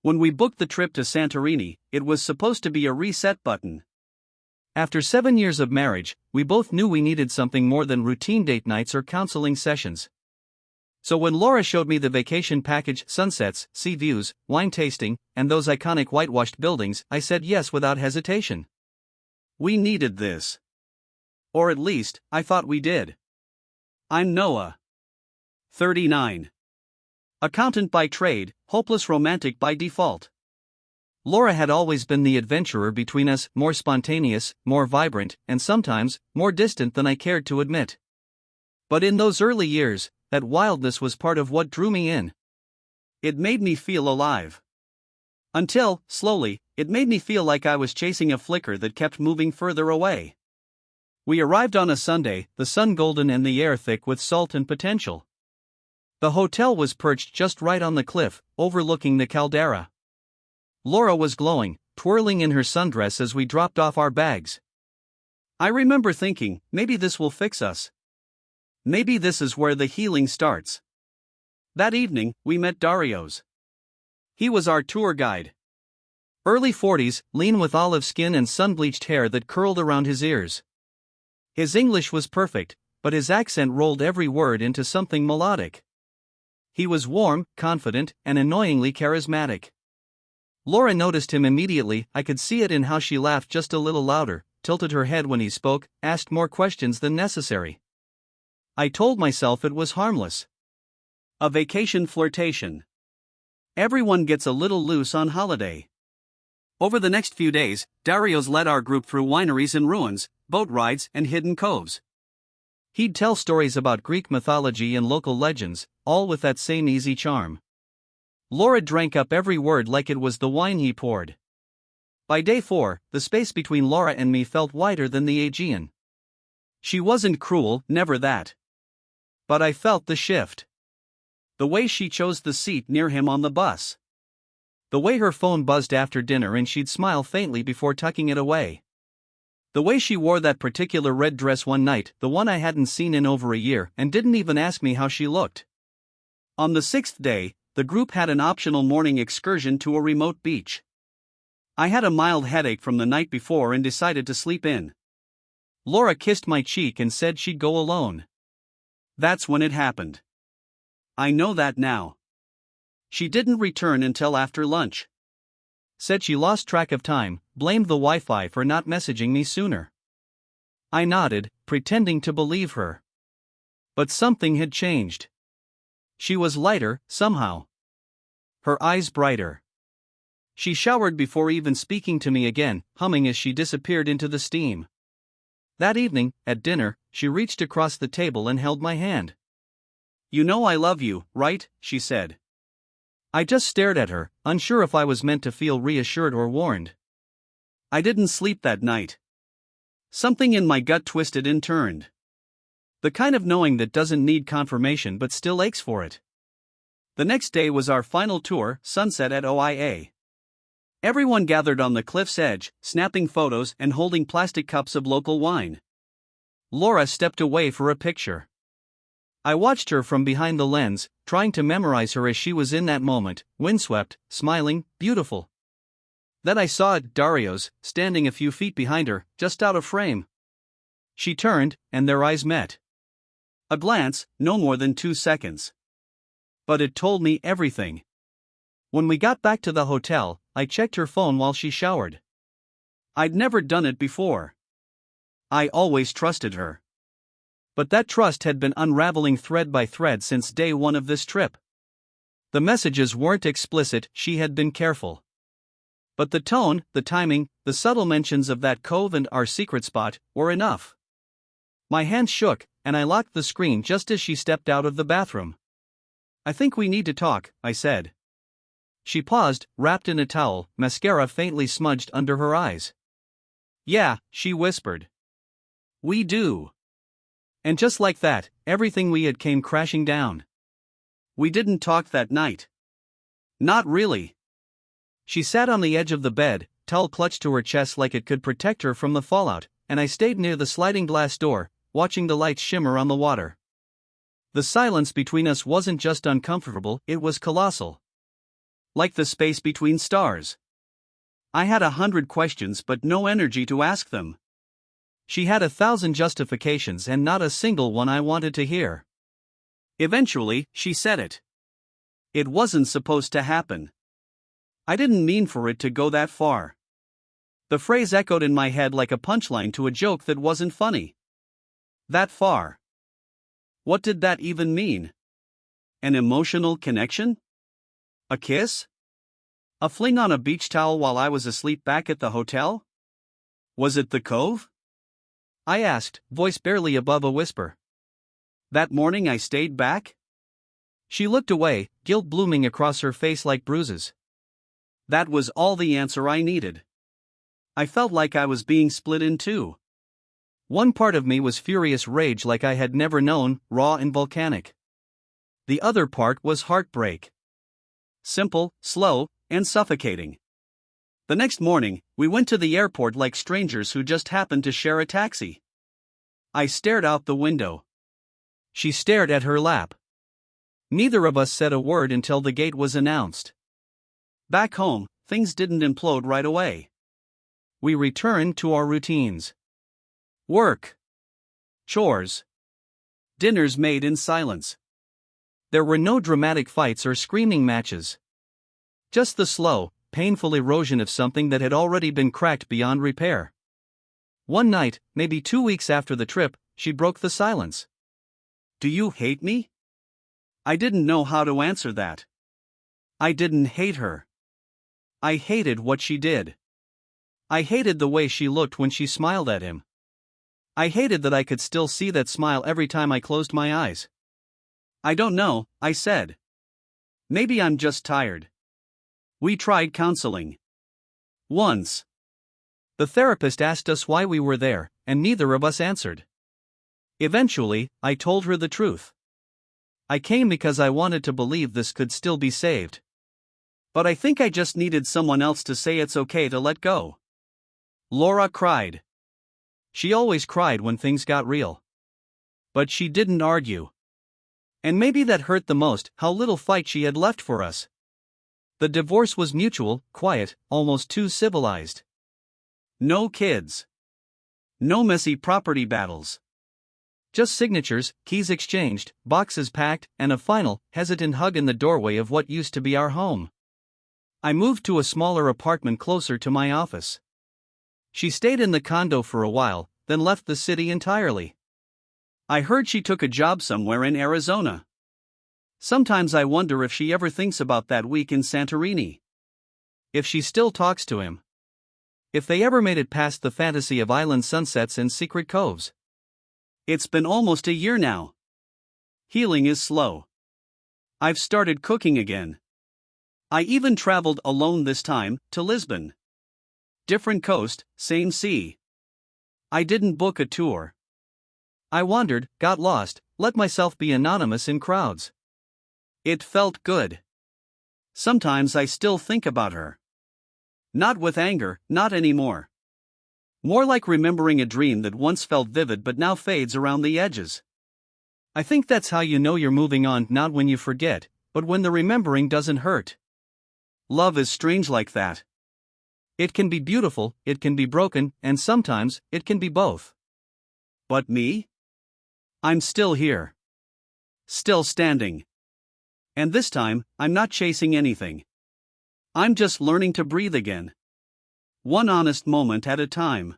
When we booked the trip to Santorini, it was supposed to be a reset button. After 7 years of marriage, we both knew we needed something more than routine date nights or counseling sessions. So when Laura showed me the vacation package, sunsets, sea views, wine tasting, and those iconic whitewashed buildings, I said yes without hesitation. We needed this. Or at least, I thought we did. I'm Noah. 39. Accountant by trade, hopeless romantic by default. Laura had always been the adventurer between us, more spontaneous, more vibrant, and sometimes, more distant than I cared to admit. But in those early years, that wildness was part of what drew me in. It made me feel alive. Until, slowly, it made me feel like I was chasing a flicker that kept moving further away. We arrived on a Sunday, the sun golden and the air thick with salt and potential. The hotel was perched just right on the cliff, overlooking the caldera. Laura was glowing, twirling in her sundress as we dropped off our bags. I remember thinking, maybe this will fix us. Maybe this is where the healing starts. That evening, we met Dario's. He was our tour guide. Early 40s, lean with olive skin and sun-bleached hair that curled around his ears. His English was perfect, but his accent rolled every word into something melodic. He was warm, confident, and annoyingly charismatic. Laura noticed him immediately. I could see it in how she laughed just a little louder, tilted her head when he spoke, asked more questions than necessary. I told myself it was harmless. A vacation flirtation. Everyone gets a little loose on holiday. Over the next few days, Dario's led our group through wineries and ruins, boat rides and hidden coves. He'd tell stories about Greek mythology and local legends, all with that same easy charm. Laura drank up every word like it was the wine he poured. By day 4, the space between Laura and me felt wider than the Aegean. She wasn't cruel, never that. But I felt the shift. The way she chose the seat near him on the bus. The way her phone buzzed after dinner and she'd smile faintly before tucking it away. The way she wore that particular red dress one night, the one I hadn't seen in over a year, and didn't even ask me how she looked. On the 6th day, the group had an optional morning excursion to a remote beach. I had a mild headache from the night before and decided to sleep in. Laura kissed my cheek and said she'd go alone. That's when it happened. I know that now. She didn't return until after lunch. Said she lost track of time, blamed the Wi-Fi for not messaging me sooner. I nodded, pretending to believe her. But something had changed. She was lighter, somehow. Her eyes brighter. She showered before even speaking to me again, humming as she disappeared into the steam. That evening, at dinner, she reached across the table and held my hand. "You know I love you, right?" she said. I just stared at her, unsure if I was meant to feel reassured or warned. I didn't sleep that night. Something in my gut twisted and turned. The kind of knowing that doesn't need confirmation but still aches for it. The next day was our final tour, sunset at OIA. Everyone gathered on the cliff's edge, snapping photos and holding plastic cups of local wine. Laura stepped away for a picture. I watched her from behind the lens, trying to memorize her as she was in that moment, windswept, smiling, beautiful. Then I saw Dario's, standing a few feet behind her, just out of frame. She turned, and their eyes met. A glance, no more than 2 seconds. But it told me everything. When we got back to the hotel, I checked her phone while she showered. I'd never done it before. I always trusted her. But that trust had been unraveling thread by thread since day 1 of this trip. The messages weren't explicit, she had been careful. But the tone, the timing, the subtle mentions of that cove and our secret spot were enough. My hands shook, and I locked the screen just as she stepped out of the bathroom. "I think we need to talk," I said. She paused, wrapped in a towel, mascara faintly smudged under her eyes. "Yeah," she whispered. "We do." And just like that, everything we had came crashing down. We didn't talk that night. Not really. She sat on the edge of the bed, towel clutched to her chest like it could protect her from the fallout, and I stayed near the sliding glass door, watching the lights shimmer on the water. The silence between us wasn't just uncomfortable, it was colossal. Like the space between stars. I had 100 questions but no energy to ask them. She had 1,000 justifications and not a single one I wanted to hear. Eventually, she said it. It wasn't supposed to happen. I didn't mean for it to go that far. The phrase echoed in my head like a punchline to a joke that wasn't funny. That far. What did that even mean? An emotional connection? A kiss? A fling on a beach towel while I was asleep back at the hotel? Was it the Cove? I asked, voice barely above a whisper. That morning I stayed back? She looked away, guilt blooming across her face like bruises. That was all the answer I needed. I felt like I was being split in two. One part of me was furious rage like I had never known, raw and volcanic. The other part was heartbreak. Simple, slow, and suffocating. The next morning, we went to the airport like strangers who just happened to share a taxi. I stared out the window. She stared at her lap. Neither of us said a word until the gate was announced. Back home, things didn't implode right away. We returned to our routines. Work. Chores. Dinners made in silence. There were no dramatic fights or screaming matches. Just the slow, painful erosion of something that had already been cracked beyond repair. One night, maybe 2 weeks after the trip, she broke the silence. Do you hate me? I didn't know how to answer that. I didn't hate her. I hated what she did. I hated the way she looked when she smiled at him. I hated that I could still see that smile every time I closed my eyes. I don't know, I said. Maybe I'm just tired. We tried counseling. Once. The therapist asked us why we were there, and neither of us answered. Eventually, I told her the truth. I came because I wanted to believe this could still be saved. But I think I just needed someone else to say it's okay to let go. Laura cried. She always cried when things got real. But she didn't argue. And maybe that hurt the most, how little fight she had left for us. The divorce was mutual, quiet, almost too civilized. No kids. No messy property battles. Just signatures, keys exchanged, boxes packed, and a final, hesitant hug in the doorway of what used to be our home. I moved to a smaller apartment closer to my office. She stayed in the condo for a while, then left the city entirely. I heard she took a job somewhere in Arizona. Sometimes I wonder if she ever thinks about that week in Santorini. If she still talks to him. If they ever made it past the fantasy of island sunsets and secret coves. It's been almost a year now. Healing is slow. I've started cooking again. I even traveled alone this time, to Lisbon. Different coast, same sea. I didn't book a tour. I wandered, got lost, let myself be anonymous in crowds. It felt good. Sometimes I still think about her. Not with anger, not anymore. More like remembering a dream that once felt vivid but now fades around the edges. I think that's how you know you're moving on, not when you forget, but when the remembering doesn't hurt. Love is strange like that. It can be beautiful, it can be broken, and sometimes, it can be both. But me? I'm still here. Still standing. And this time, I'm not chasing anything. I'm just learning to breathe again. One honest moment at a time.